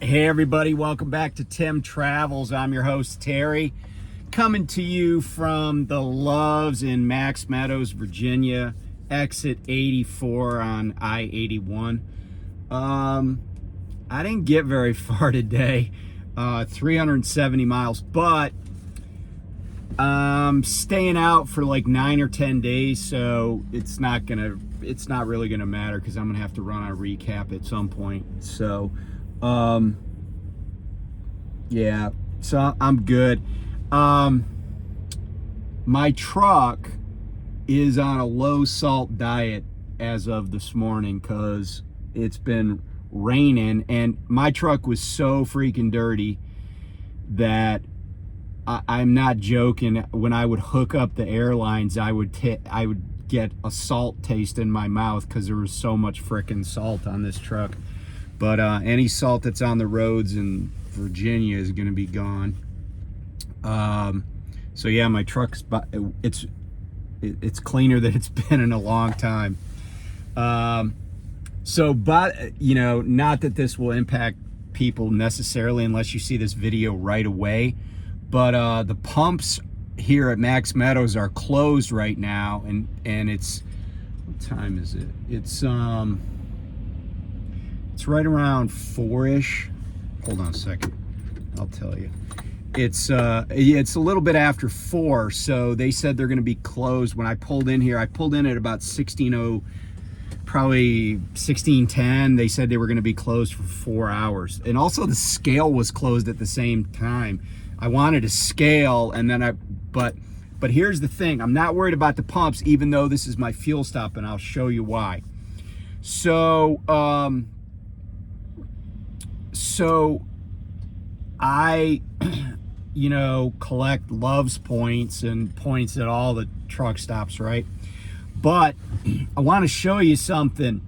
Hey everybody, welcome back to Tim Travels. I'm your host Terry, coming to you from the Loves in Max Meadows, Virginia, exit 84 on I-81. I didn't get very far today, 370 miles, but I'm staying out for like 9 or 10 days, so it's not really gonna matter because I'm gonna have to run a recap at some point. So yeah, so I'm good. My truck is on a low salt diet as of this morning because it's been raining, and my truck was so freaking dirty that I'm not joking. When I would hook up the airlines, I would get a salt taste in my mouth because there was so much frickin' salt on this truck. But any salt that's on the roads in Virginia is going to be gone. So yeah, my truck's it's cleaner than it's been in a long time. But you know, not that this will impact people necessarily unless you see this video right away. But the pumps here at Max Meadows are closed right now, and it's, what time is it? It's right around 4-ish. Hold on a second, I'll tell you. It's a little bit after 4, so they said they're going to be closed. When I pulled in here, I pulled in at about 16:10. They said they were going to be closed for 4 hours, and also the scale was closed at the same time. I wanted to scale, and then but here's the thing: I'm not worried about the pumps, even though this is my fuel stop, and I'll show you why. So I, collect Love's points and points at all the truck stops, right? But I want to show you something.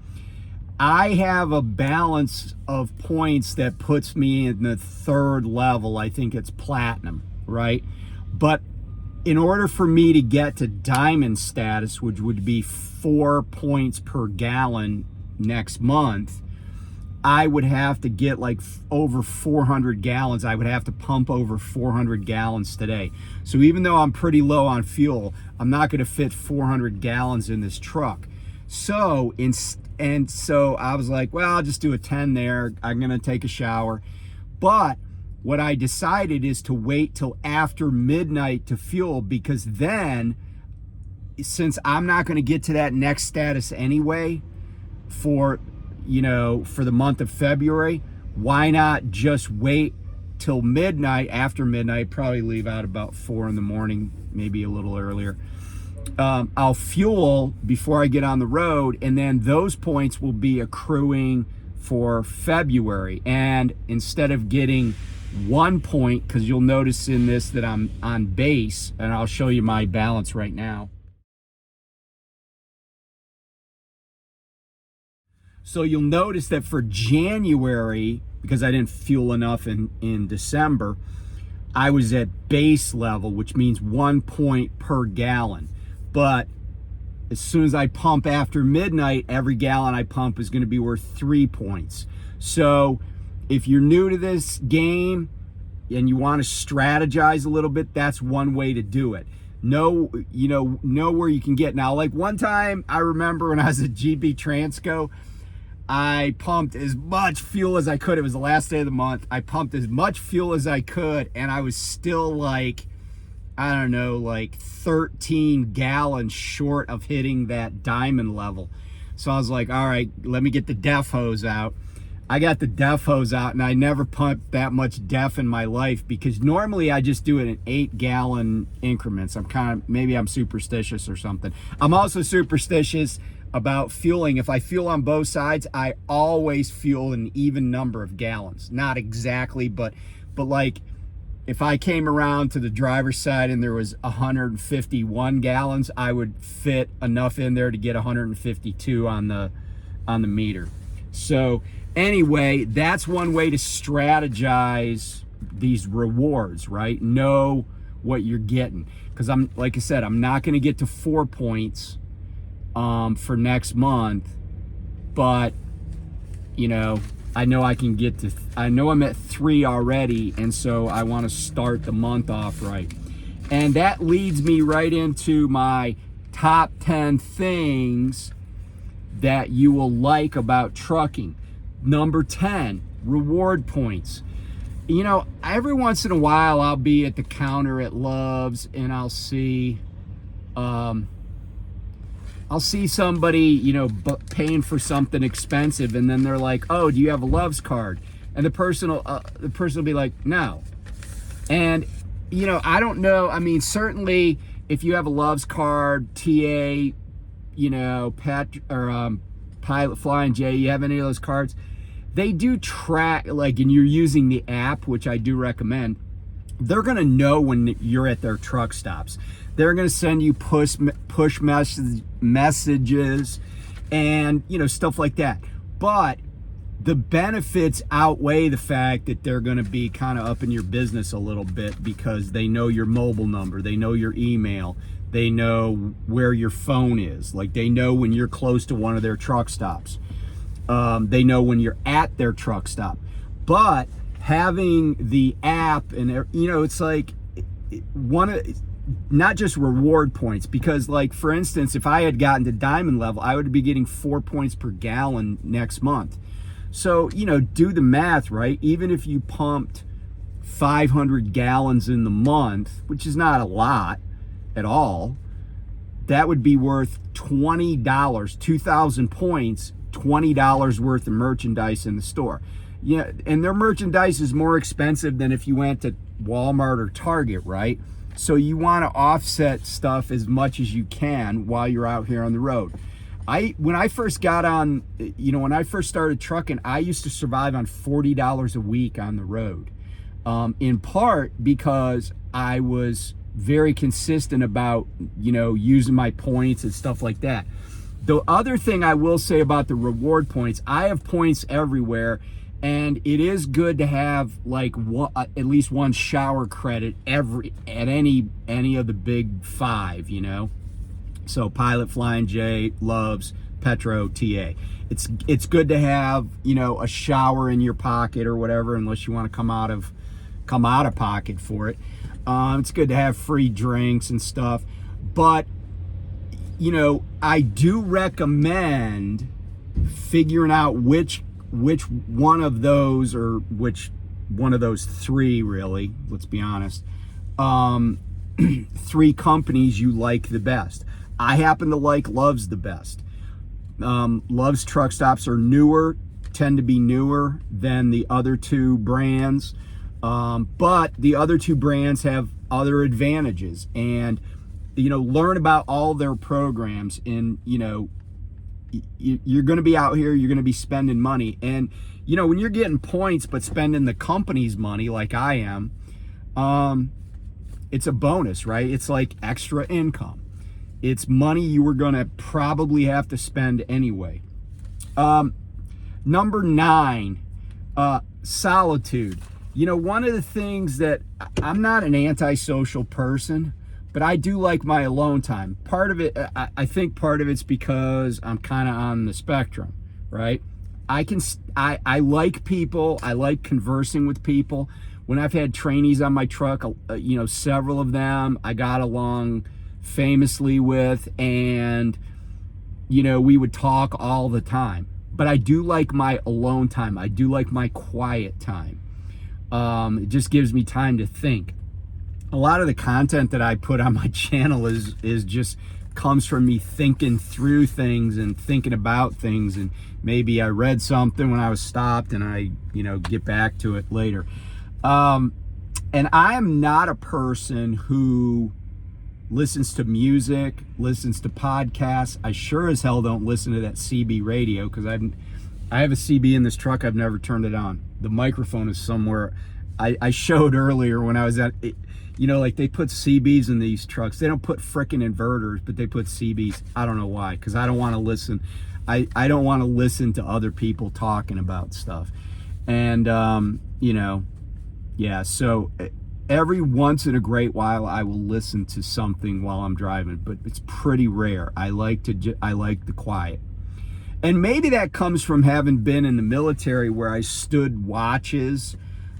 I have a balance of points that puts me in the 3rd level. I think it's platinum, right? But in order for me to get to diamond status, which would be 4 points per gallon next month, I would have to get like over 400 gallons. I would have to pump over 400 gallons today. So even though I'm pretty low on fuel, I'm not going to fit 400 gallons in this truck. So so I was like, well, I'll just do a 10 there. I'm going to take a shower. But what I decided is to wait till after midnight to fuel, because then, since I'm not going to get to that next status anyway for the month of February, why not just wait till midnight? After midnight, probably leave out about 4 in the morning, maybe a little earlier. I'll fuel before I get on the road, and then those points will be accruing for February. And instead of getting 1 point, because you'll notice in this that I'm on base, and I'll show you my balance right now. So you'll notice that for January, because I didn't fuel enough in December, I was at base level, which means 1 point per gallon. But as soon as I pump after midnight, every gallon I pump is going to be worth 3 points. So if you're new to this game and you want to strategize a little bit, that's one way to do it. Know where you can get. Now, like one time, I remember when I was at GB Transco, I pumped as much fuel as I could. It was the last day of the month. I pumped as much fuel as I could, and I was still like, I don't know, like 13 gallons short of hitting that diamond level. So I was like, all right, let me get the def hose out. I got the def hose out, and I never pumped that much def in my life, because normally I just do it in 8-gallon increments. Maybe I'm superstitious or something. I'm also superstitious about fueling. If I fuel on both sides, I always fuel an even number of gallons. Not exactly, but like if I came around to the driver's side and there was 151 gallons, I would fit enough in there to get 152 on the meter. So anyway, that's one way to strategize these rewards, right? Know what you're getting. Because like I said, I'm not going to get to 4 points for next month, but I know I can get to, I know I'm at 3 already, and so I want to start the month off right. And that leads me right into my top 10 things that you will like about trucking. Number 10, reward points. You know, every once in a while I'll be at the counter at Love's and I'll see somebody, you know, paying for something expensive, and then they're like, "Oh, do you have a Love's card?" And the person will be like, "No." And you know, I don't know. I mean, certainly if you have a Love's card, TA, you know, Pilot Flying J, you have any of those cards, they do track, like, and you're using the app, which I do recommend. They're gonna know when you're at their truck stops. They're gonna send you push messages and, you know, stuff like that. But the benefits outweigh the fact that they're gonna be kind of up in your business a little bit, because they know your mobile number, they know your email, they know where your phone is. Like, they know when you're close to one of their truck stops. They know when you're at their truck stop. But having the app, and you know, it's like not just reward points, because, like, for instance, if I had gotten to diamond level, I would be getting 4 points per gallon next month. So, you know, do the math, right? Even if you pumped 500 gallons in the month, which is not a lot at all, that would be worth $20, 2,000 points, $20 worth of merchandise in the store. Yeah, and their merchandise is more expensive than if you went to Walmart or Target, right? So you want to offset stuff as much as you can while you're out here on the road. When I first got on, you know, when I first started trucking, I used to survive on $40 a week on the road. In part because I was very consistent about, you know, using my points and stuff like that. The other thing I will say about the reward points, I have points everywhere, and it is good to have, like, at least one shower credit at any of the big 5, you know. So Pilot, Flying J, Love's, Petro, TA. It's good to have, you know, a shower in your pocket or whatever, unless you want to come out of pocket for it. It's good to have free drinks and stuff, but, you know, I do recommend figuring out which one of those, or which one of those 3, really, let's be honest, 3 companies you like the best. I happen to like Love's the best. Love's truck stops are tend to be newer than the other 2 brands, but the other 2 brands have other advantages. And, you know, learn about all their programs, and, you know, you're going to be out here, you're going to be spending money, and, you know, when you're getting points but spending the company's money like I am, it's a bonus, right? It's like extra income. It's money you were going to probably have to spend anyway. Number 9, solitude. You know, one of the things that, I'm not an antisocial person, but I do like my alone time. Part of it, I think part of it's because I'm kind of on the spectrum, right? I like people. I like conversing with people. When I've had trainees on my truck, you know, several of them I got along famously with, and, you know, we would talk all the time. But I do like my alone time. I do like my quiet time. It just gives me time to think. A lot of the content that I put on my channel is just comes from me thinking through things and thinking about things, and maybe I read something when I was stopped and I, you know, get back to it later. And I am not a person who listens to music, listens to podcasts. I sure as hell don't listen to that CB radio, because I have a CB in this truck. I've never turned it on. The microphone is somewhere. I showed earlier when I was at it, you know, like, they put CBs in these trucks. They don't put frickin' inverters, but they put CBs. I don't know why, because I don't want to listen. I don't want to listen to other people talking about stuff. And, you know, yeah, so every once in a great while I will listen to something while I'm driving, but it's pretty rare. I like the quiet. And maybe that comes from having been in the military where I stood watches,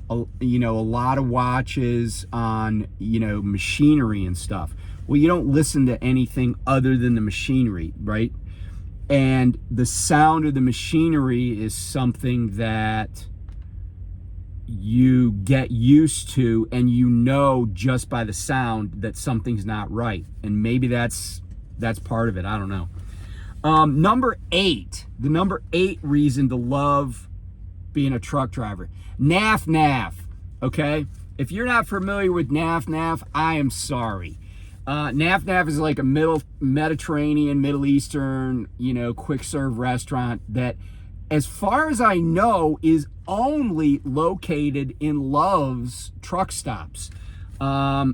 a lot of watches on, machinery and stuff. Well, you don't listen to anything other than the machinery, right? And the sound of the machinery is something that you get used to, and just by the sound that something's not right. And maybe that's part of it. I don't know. Number 8, the number 8 reason to love being a truck driver, NAF. Okay, if you're not familiar with NAF, I am sorry. NAF is like a Middle Eastern, quick serve restaurant that, as far as I know, is only located in Love's truck stops. I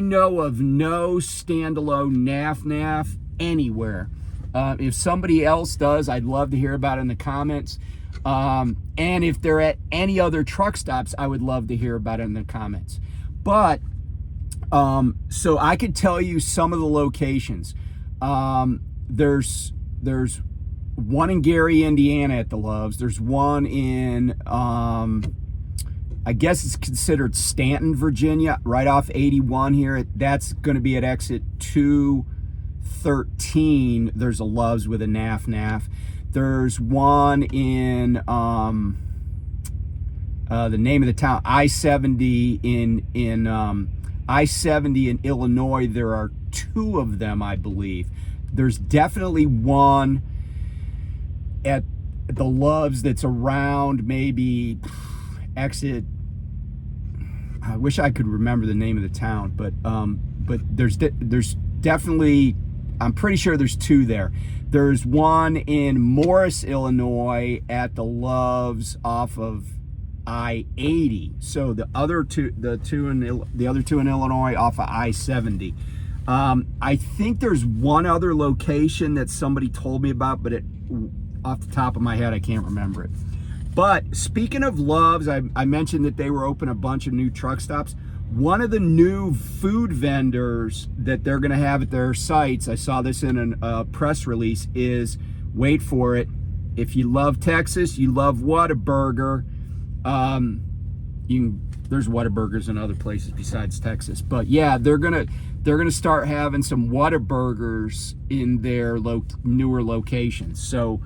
know of no standalone NAF anywhere. If somebody else does, I'd love to hear about it in the comments. And if they're at any other truck stops, I would love to hear about it in the comments. But so I could tell you some of the locations. There's one in Gary, Indiana at the Loves. There's one in, I guess it's considered Stanton, Virginia, right off 81 here. That's going to be at exit 213. There's a Loves with a NAF. There's one in, the name of the town, I-70 in I-70 in Illinois. There are 2 of them, I believe. There's definitely one at the Loves that's around maybe exit, I wish I could remember the name of the town, but there's definitely, I'm pretty sure there's 2 there. There's one in Morris, Illinois at the Loves off of I-80. So the other two in Illinois off of I-70. I think there's one other location that somebody told me about, but off the top of my head, I can't remember it. But speaking of Loves, I mentioned that they were open a bunch of new truck stops. One of the new food vendors that they're going to have at their sites, I saw this in a press release, is, wait for it, if you love Texas, you love Whataburger. There's Whataburgers in other places besides Texas, but yeah, they're gonna start having some Whataburgers in their newer locations. So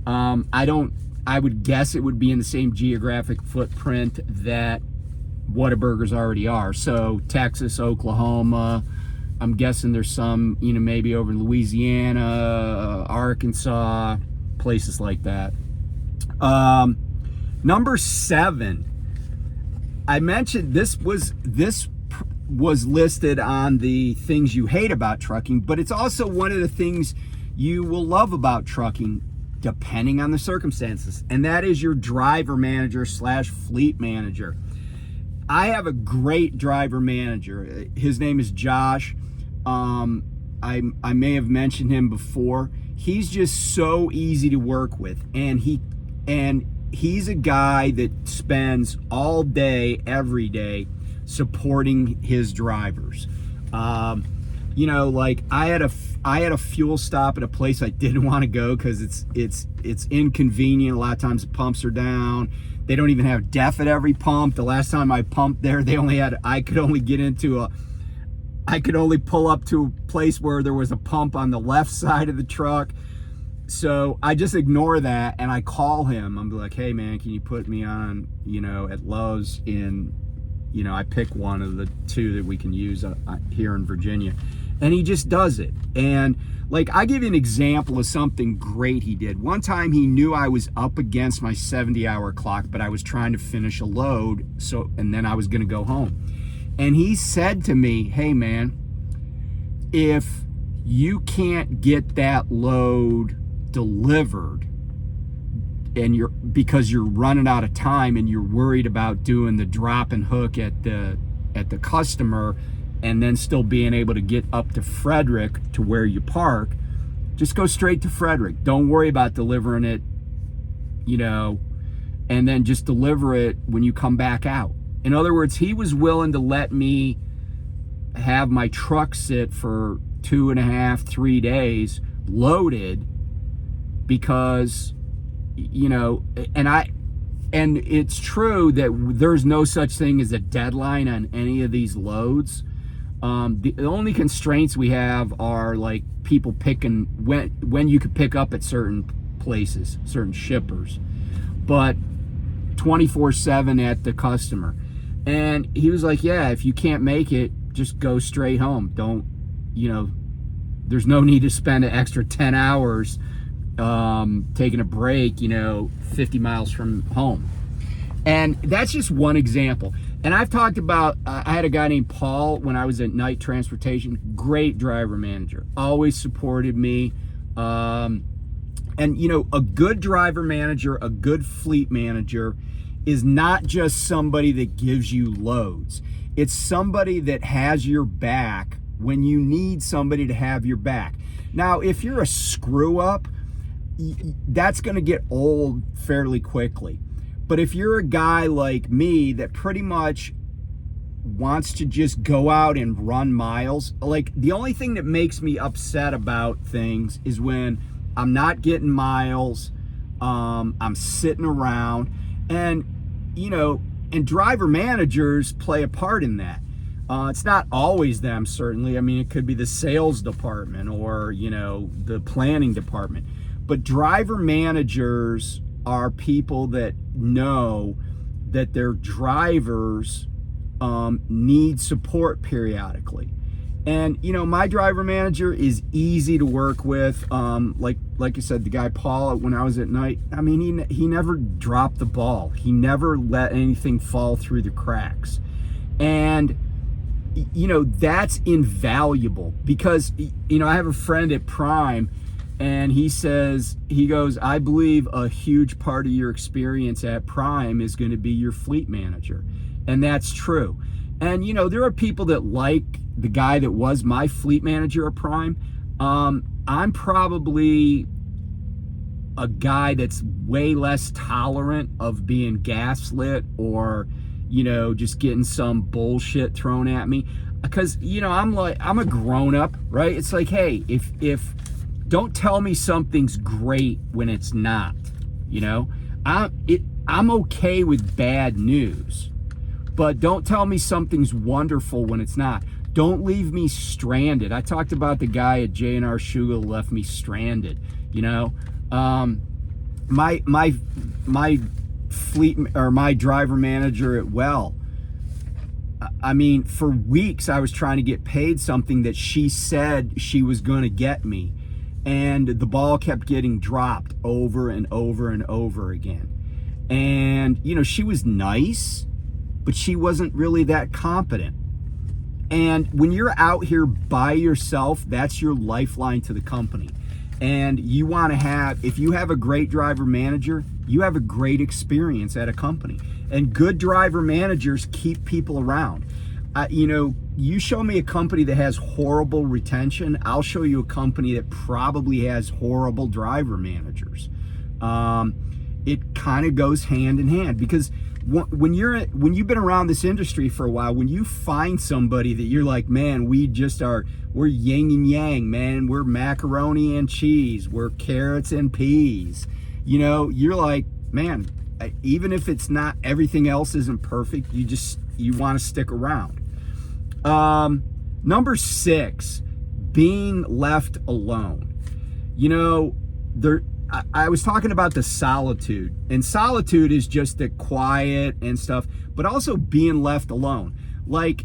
I would guess it would be in the same geographic footprint that Whataburgers already are. So Texas, Oklahoma, I'm guessing there's some, maybe over in Louisiana, Arkansas, places like that. Number 7, I mentioned this was listed on the things you hate about trucking, but it's also one of the things you will love about trucking, depending on the circumstances, and that is your driver manager / fleet manager. I have a great driver manager. His name is Josh. I may have mentioned him before. He's just so easy to work with, and he's a guy that spends all day, every day, supporting his drivers. Like I had a fuel stop at a place I didn't want to go because it's inconvenient. A lot of times the pumps are down. They don't even have DEF at every pump. The last time I pumped there, I could only pull up to a place where there was a pump on the left side of the truck. So I just ignore that and I call him. I'm like, hey man, can you put me on, at Lowe's in, I pick one of the 2 that we can use here in Virginia. And he just does it. And like, I give you an example of something great he did. One time he knew I was up against my 70-hour clock, but I was trying to finish a load. And then I was going to go home. And he said to me, hey man, if you can't get that load delivered and because you're running out of time and you're worried about doing the drop and hook at the customer and then still being able to get up to Frederick to where you park, just go straight to Frederick. Don't worry about delivering it, and then just deliver it when you come back out. In other words, he was willing to let me have my truck sit for 2.5, 3 days loaded because, and it's true that there's no such thing as a deadline on any of these loads. The only constraints we have are like people picking when you could pick up at certain places, certain shippers, but 24/7 at the customer. And he was like, yeah, if you can't make it, just go straight home. Don't, there's no need to spend an extra 10 hours taking a break, 50 miles from home. And that's just one example. And I've talked about, I had a guy named Paul when I was at Night Transportation, great driver manager, always supported me. And a good driver manager, a good fleet manager is not just somebody that gives you loads. It's somebody that has your back when you need somebody to have your back. Now, if you're a screw up, that's going to get old fairly quickly. But if you're a guy like me that pretty much wants to just go out and run miles, like the only thing that makes me upset about things is when I'm not getting miles, I'm sitting around, and driver managers play a part in that. It's not always them, certainly. I mean, it could be the sales department or, the planning department. But driver managers are people that know that their drivers need support periodically. And, my driver manager is easy to work with. Like I said, the guy Paul, when I was at Night, I mean, he never dropped the ball. He never let anything fall through the cracks. And, that's invaluable because, I have a friend at Prime, and he goes, I believe a huge part of your experience at Prime is going to be your fleet manager. And that's true. And, there are people that like the guy that was my fleet manager at Prime. I'm probably a guy that's way less tolerant of being gaslit or, just getting some bullshit thrown at me. Because, I'm a grown up, right? It's like, hey, if don't tell me something's great when it's not, I'm okay with bad news, but don't tell me something's wonderful when it's not. Don't leave me stranded. I talked about the guy at J&R Shuga who left me stranded, my fleet or my driver manager at Well, I mean, for weeks I was trying to get paid something that she said she was going to get me. And the ball kept getting dropped over and over and over again. And, she was nice, but she wasn't really that competent. And when you're out here by yourself, that's your lifeline to the company. And you want to have, if you have a great driver manager, you have a great experience at a company. And good driver managers keep people around. You show me a company that has horrible retention, I'll show you a company that probably has horrible driver managers. It kind of goes hand in hand because when you've been around this industry for a while, when you find somebody that you're like, man, we're yin and yang, man, we're macaroni and cheese, we're carrots and peas, you're like, man, even if it's not, everything else isn't perfect, you want to stick around. Number 6, being left alone. I was talking about the solitude, and solitude is just the quiet and stuff, but also being left alone. Like,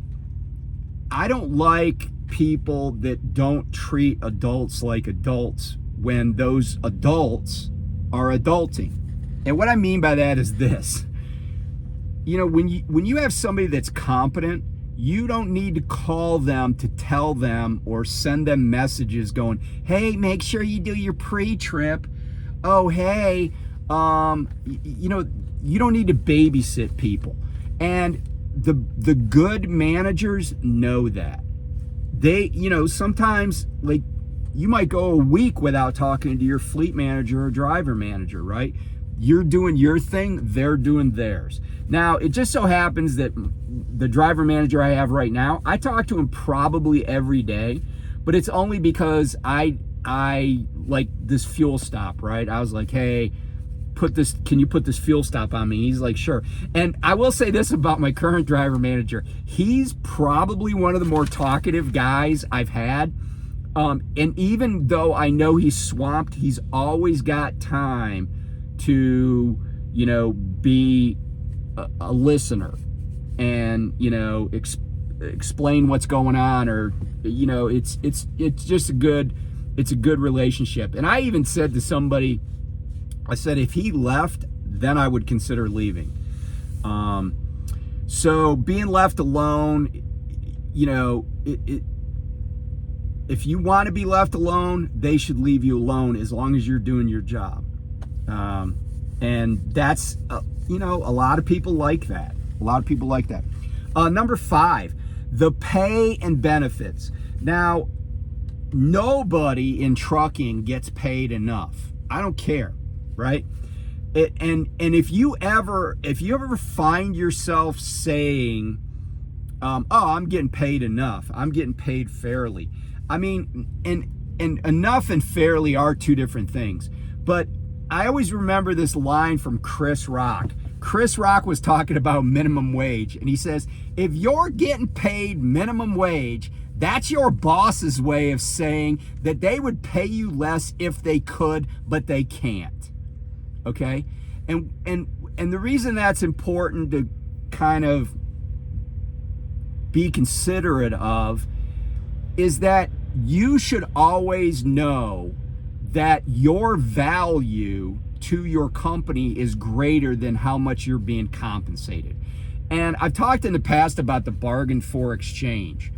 I don't like people that don't treat adults like adults when those adults are adulting. And what I mean by that is this. When you have somebody that's competent, you don't need to call them to tell them or send them messages going, hey, make sure you do your pre-trip. Oh, hey, you don't need to babysit people. And the good managers know that. They, sometimes, like, you might go a week without talking to your fleet manager or driver manager, right? You're doing your thing, they're doing theirs. Now, it just so happens that the driver manager I have right now, I talk to him probably every day, but it's only because I I like this fuel stop, right? I was like, hey, can you put this fuel stop on me? He's like, sure. And I will say this about my current driver manager. He's probably one of the more talkative guys I've had. And even though I know he's swamped, he's always got time to, be a listener and, explain what's going on, or, it's just a good relationship. And I even said to somebody, I said, if he left, then I would consider leaving. So being left alone, if you want to be left alone, they should leave you alone as long as you're doing your job. And that's, a lot of people like that. Number 5, the pay and benefits. Now, nobody in trucking gets paid enough. I don't care, right? And if you ever find yourself saying, oh, I'm getting paid enough, I'm getting paid fairly. I mean, and enough and fairly are two different things. But I always remember this line from Chris Rock. Chris Rock was talking about minimum wage, and he says, if you're getting paid minimum wage, that's your boss's way of saying that they would pay you less if they could, but they can't. Okay? And the reason that's important to kind of be considerate of is that you should always know that your value to your company is greater than how much you're being compensated. And I've talked in the past about the bargain for exchange.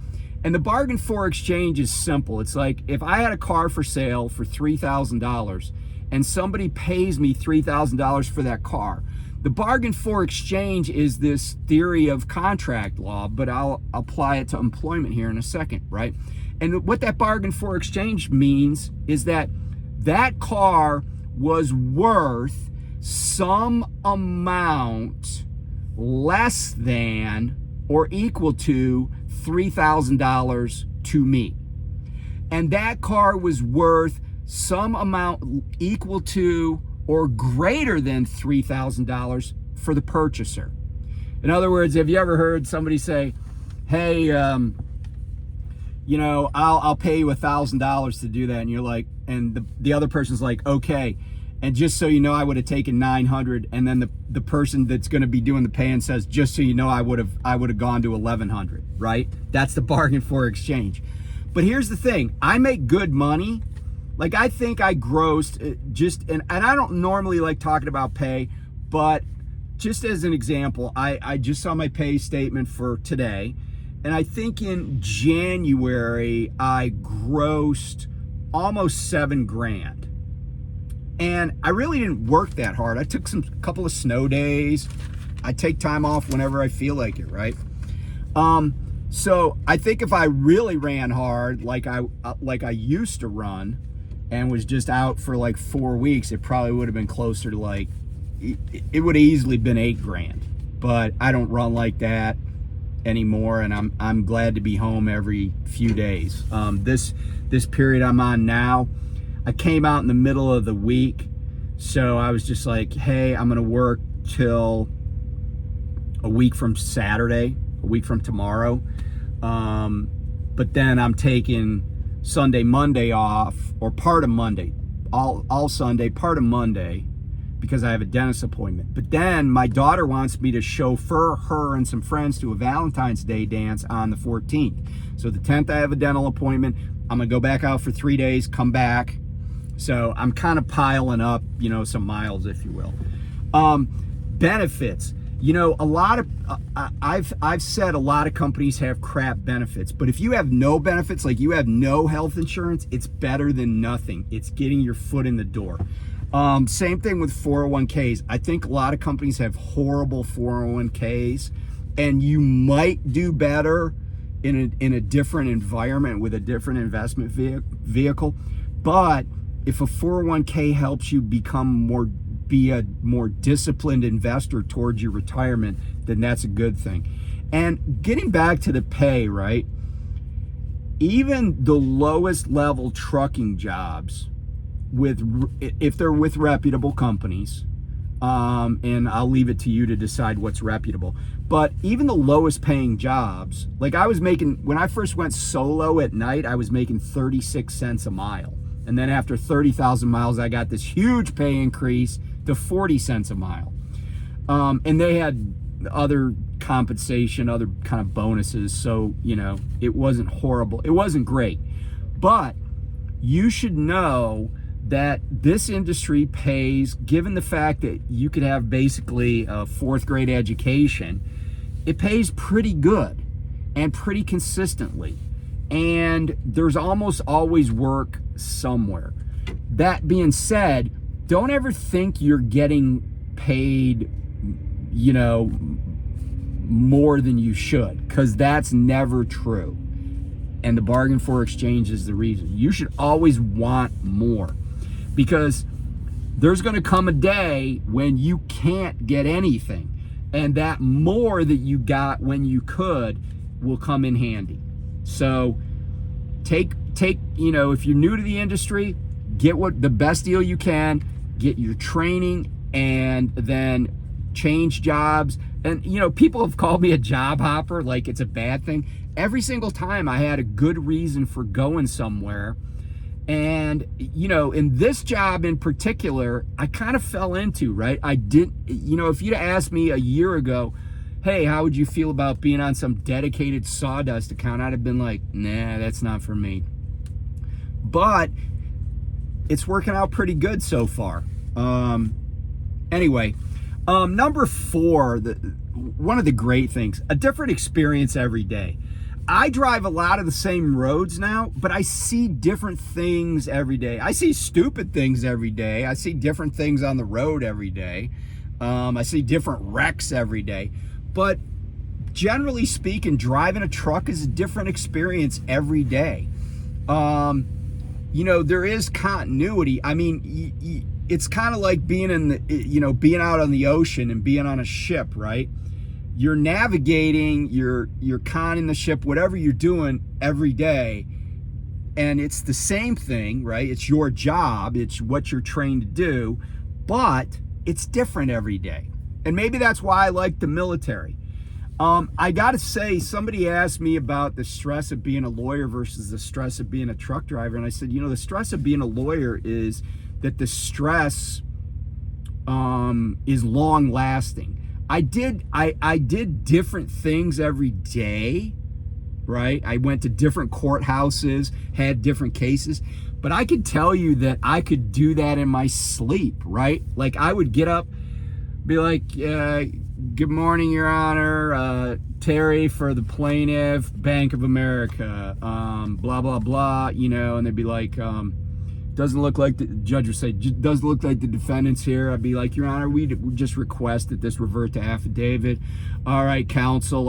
And the bargain for exchange is simple. It's like if I had a car for sale for $3,000 and somebody pays me $3,000 for that car, the bargain for exchange is this theory of contract law, but I'll apply it to employment here in a second, right? And what that bargain for exchange means is that that car was worth some amount less than or equal to $3,000 to me. And that car was worth some amount equal to or greater than $3,000 for the purchaser. In other words, have you ever heard somebody say, hey, I'll pay you $1,000 to do that, and you're like, and the other person's like, okay, and just so you know, I would have taken $900, and then the person that's going to be doing the paying says, just so you know, I would have gone to $1,100, right? That's the bargain for exchange. But here's the thing: I make good money. Like, I think I grossed and I don't normally like talking about pay, but just as an example, I just saw my pay statement for today. And I think in January, I grossed almost $7,000. And I really didn't work that hard. I took a couple of snow days. I take time off whenever I feel like it, right? So I think if I really ran hard, like I used to run, and was just out for like 4 weeks, it probably would have been closer to like, it would have easily been $8,000. But I don't run like that anymore, and I'm glad to be home every few days. This period I'm on now, I came out in the middle of the week, so I was just like, hey, I'm gonna work till a week from Saturday, a week from tomorrow, but then I'm taking Sunday, Monday off, or part of Monday, all Sunday, part of Monday, because I have a dentist appointment. But then my daughter wants me to chauffeur her and some friends to a Valentine's Day dance on the 14th. So the 10th I have a dental appointment. I'm gonna go back out for 3 days, come back. So I'm kind of piling up, some miles, if you will. Benefits. A lot of I've said a lot of companies have crap benefits, but if you have no benefits, like you have no health insurance, it's better than nothing. It's getting your foot in the door. Same thing with 401ks. I think a lot of companies have horrible 401ks, and you might do better in a different environment with a different investment vehicle. But if a 401k helps you be a more disciplined investor towards your retirement, then that's a good thing. And getting back to the pay, right? even the lowest level trucking jobs, if they're with reputable companies, and I'll leave it to you to decide what's reputable, but even the lowest paying jobs, like I was making, when I first went solo at night, I was making 36 cents a mile. And then after 30,000 miles, I got this huge pay increase to 40 cents a mile. And they had other compensation, other kind of bonuses. So, it wasn't horrible. It wasn't great. But you should know that this industry pays, given the fact that you could have basically a fourth grade education, it pays pretty good and pretty consistently. And there's almost always work somewhere. That being said, don't ever think you're getting paid, more than you should, because that's never true. And the bargain for exchange is the reason. You should always want more, because there's going to come a day when you can't get anything, and that more that you got when you could will come in handy. So take if you're new to the industry, get the best deal you can, get your training, and then change jobs. And people have called me a job hopper like it's a bad thing. Every single time I had a good reason for going somewhere. And in this job in particular, I kind of fell into, right? I didn't, if you'd asked me a year ago, hey, how would you feel about being on some dedicated sawdust account, I'd have been like, nah, that's not for me. But it's working out pretty good so far. Anyway, number 4, one of the great things, a different experience every day. I drive a lot of the same roads now, but I see different things every day. I see stupid things every day. I see different things on the road every day. I see different wrecks every day. But generally speaking, driving a truck is a different experience every day. There is continuity. I mean, it's kind of like being being out on the ocean and being on a ship, right? You're navigating, you're conning the ship, whatever you're doing every day, and it's the same thing, right? It's your job, it's what you're trained to do, but it's different every day. And maybe that's why I like the military. I gotta say, somebody asked me about the stress of being a lawyer versus the stress of being a truck driver, and I said, the stress of being a lawyer is that the stress is long lasting. I did different things every day, right? I went to different courthouses, had different cases, but I could tell you that I could do that in my sleep, right? Like I would get up, be like, good morning, Your Honor, Terry for the plaintiff, Bank of America, blah, blah, blah, and they'd be like, doesn't look like the judge would say, doesn't look like the defendant's here. I'd be like, Your Honor, we just request that this revert to affidavit. All right, counsel,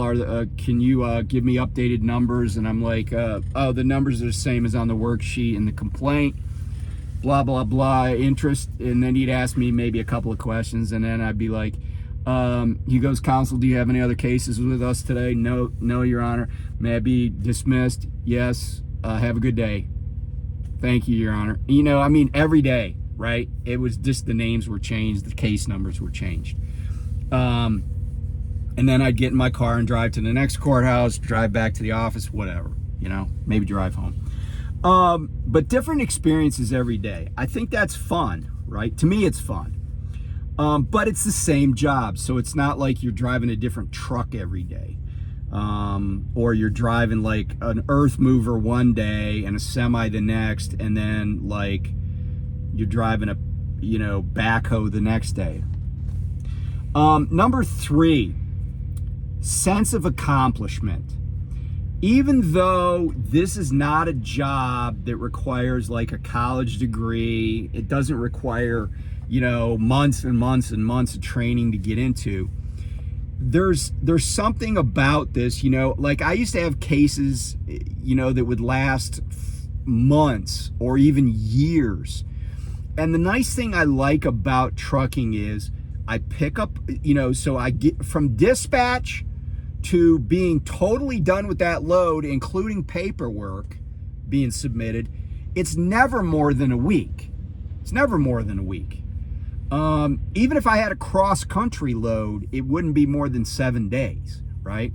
can you give me updated numbers? And I'm like, the numbers are the same as on the worksheet in the complaint, blah, blah, blah, interest. And then he'd ask me maybe a couple of questions, and then I'd be like, he goes, counsel, do you have any other cases with us today? No, Your Honor. May I be dismissed? Yes. Have a good day. Thank you, Your Honor. Every day, right? It was just the names were changed, the case numbers were changed. And then I'd get in my car and drive to the next courthouse, drive back to the office, whatever, maybe drive home. But different experiences every day. I think that's fun, right? To me, it's fun. But it's the same job, so it's not like you're driving a different truck every day. Or you're driving like an earth mover one day and a semi the next, and then like you're driving a backhoe the next day. Number 3, sense of accomplishment. Even though this is not a job that requires like a college degree, it doesn't require months and months and months of training to get into. There's something about this, like I used to have cases, that would last months or even years. And the nice thing I like about trucking is I pick up, so I get from dispatch to being totally done with that load, including paperwork, being submitted, it's never more than a week. It's never more than a week. Even if I had a cross-country load, it wouldn't be more than 7 days, right?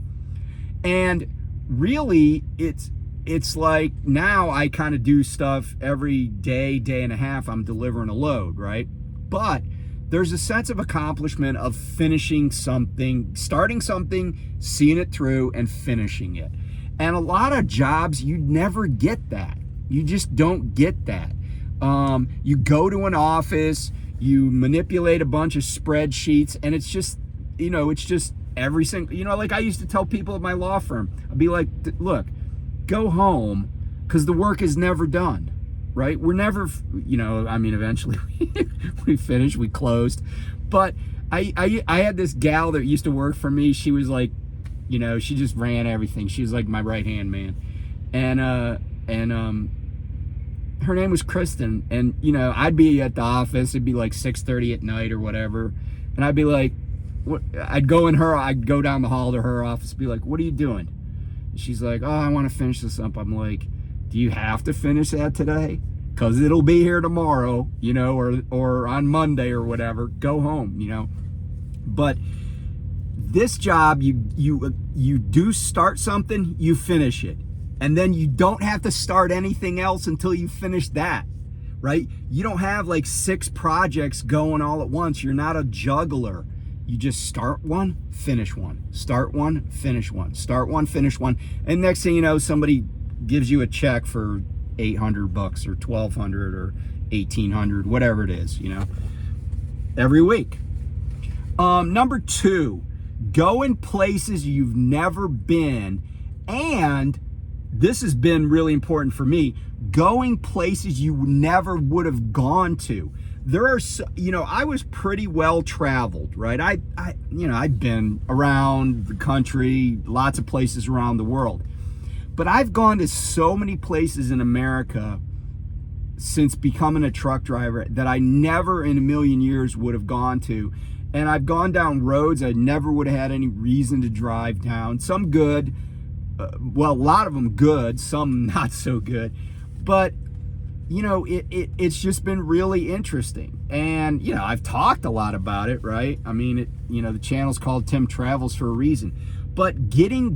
And really, it's like now I kind of do stuff every day, day and a half, I'm delivering a load, right? But there's a sense of accomplishment of finishing something, starting something, seeing it through, and finishing it. And a lot of jobs, you never get that. You just don't get that. You go to an office, you manipulate a bunch of spreadsheets, and it's just, it's just every single, like I used to tell people at my law firm, I'd be like, look, go home, because the work is never done. Right? We're never, eventually we finished, we closed. But I had this gal that used to work for me. She was like, she just ran everything. She was like my right-hand man. And her name was Kristen. And, I'd be at the office. It'd be like 6:30 at night or whatever. And I'd be like, I'd go down the hall to her office, be like, what are you doing? And she's like, oh, I want to finish this up. I'm like, do you have to finish that today? Because it'll be here tomorrow, or on Monday or whatever. Go home, But this job, you do start something, you finish it. And then you don't have to start anything else until you finish that, right? You don't have like 6 projects going all at once. You're not a juggler. You just start one, finish one. Start one, finish one. Start one, finish one. And next thing you know, somebody gives you a check for $800 or $1,200 or $1,800, whatever it is, every week. Number 2, go in places you've never been. And this has been really important for me, going places you never would have gone to. There are, I was pretty well traveled, right? I've been around the country, lots of places around the world. But I've gone to so many places in America since becoming a truck driver that I never in a million years would have gone to. And I've gone down roads I never would have had any reason to drive down. Some good, a lot of them good, some not so good. But, it's just been really interesting. And, I've talked a lot about it, right? I mean, the channel's called Tim Travels for a reason. But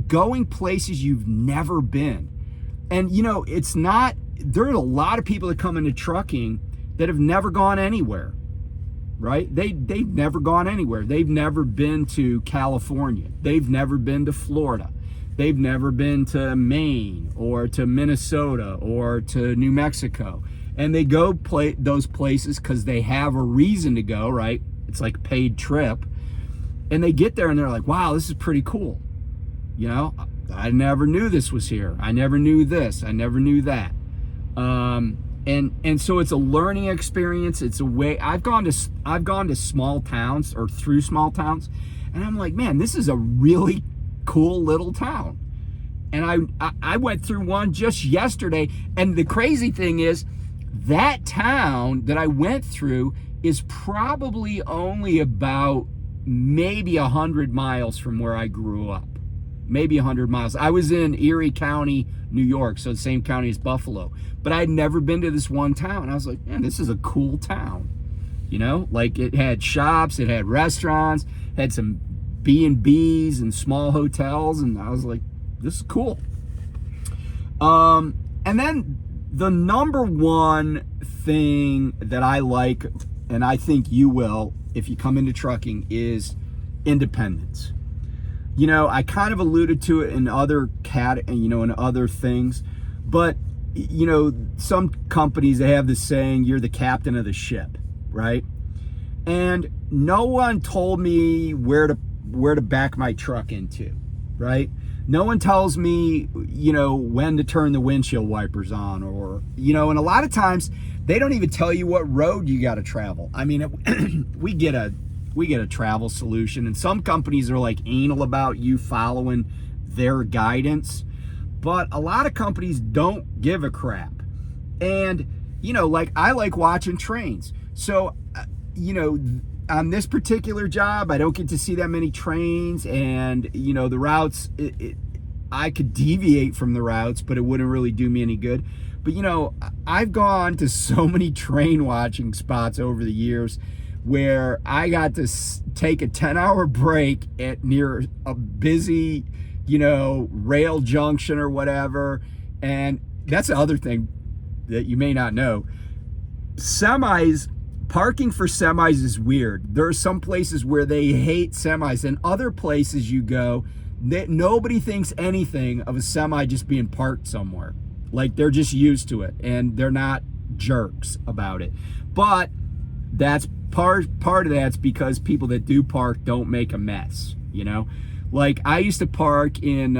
going places you've never been. And, it's not, there are a lot of people that come into trucking that have never gone anywhere, right? They've never gone anywhere. They've never been to California. They've never been to Florida. They've never been to Maine or to Minnesota or to New Mexico. And they go those places because they have a reason to go, right? It's like a paid trip. And they get there and they're like, wow, this is pretty cool. I never knew this was here. I never knew this. I never knew that. And so it's a learning experience. It's a way. I've gone to small towns or through small towns, and I'm like, man, this is a really cool little town. And I went through one just yesterday, and the crazy thing is, that town that I went through is probably only about maybe 100 miles from where I grew up. Maybe 100 miles. I was in Erie County, New York, so the same county as Buffalo. But I had never been to this one town. I was like, man, this is a cool town. Like it had shops, it had restaurants, had some B&Bs and small hotels, and I was like, this is cool. And then the number one thing that I like, and I think you will if you come into trucking, is independence. I kind of alluded to it in other in other things, but some companies, they have this saying, you're the captain of the ship, right? And no one told me where to back my truck into, right? No one tells me, when to turn the windshield wipers on, or, and a lot of times they don't even tell you what road you got to travel. I mean, we get a travel solution, and some companies are like anal about you following their guidance, but a lot of companies don't give a crap. And, like I like watching trains. So, on this particular job, I don't get to see that many trains, and, the routes, I could deviate from the routes, but it wouldn't really do me any good. But I've gone to so many train watching spots over the years where I got to take a 10-hour break at near a busy, rail junction or whatever. And that's the other thing that you may not know. Parking for semis is weird. There are some places where they hate semis, and other places you go that nobody thinks anything of a semi just being parked somewhere. Like, they're just used to it and they're not jerks about it. But that's part of that's because people that do park don't make a mess, Like, I used to park in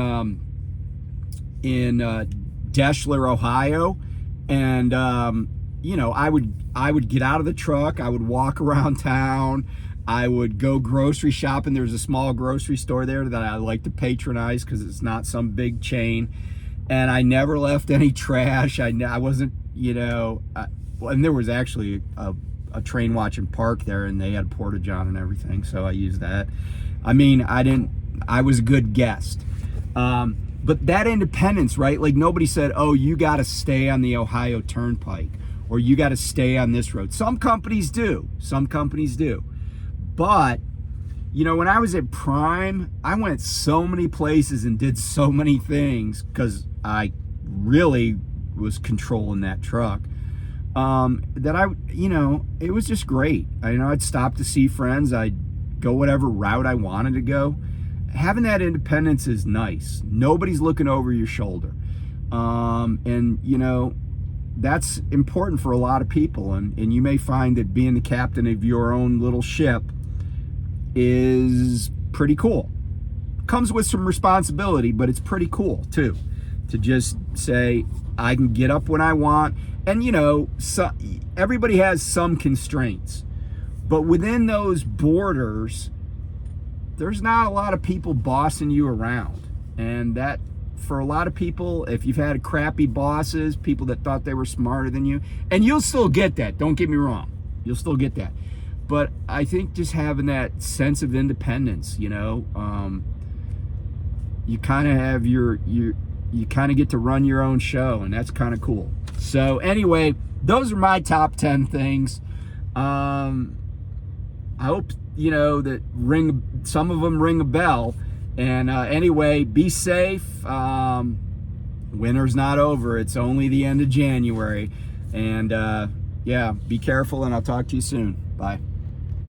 Deschler, Ohio, and I would get out of the truck, I would walk around town, I would go grocery shopping. There's a small grocery store there that I like to patronize because it's not some big chain, and I never left any trash. I wasn't, and there was actually a train watching park there, and they had porta-john and everything, so I used that. I was a good guest. But that independence, right? Like, nobody said, oh, you got to stay on the Ohio Turnpike, or you got to stay on this road. Some companies do. But, when I was at Prime, I went so many places and did so many things because I really was controlling that truck. That it was just great. I'd stop to see friends. I'd go whatever route I wanted to go. Having that independence is nice. Nobody's looking over your shoulder. And that's important for a lot of people. And you may find that being the captain of your own little ship is pretty cool. Comes with some responsibility, but it's pretty cool too. To just say, I can get up when I want. And everybody has some constraints. But within those borders, there's not a lot of people bossing you around. And that, for a lot of people, if you've had crappy bosses, people that thought they were smarter than you, and you'll still get that, don't get me wrong, you'll still get that. But I think just having that sense of independence, you kind of have you kind of get to run your own show, and that's kind of cool. So anyway, those are my top 10 things. I hope that some of them ring a bell. And anyway, be safe. Winter's not over. It's only the end of January. And yeah, be careful, and I'll talk to you soon. Bye.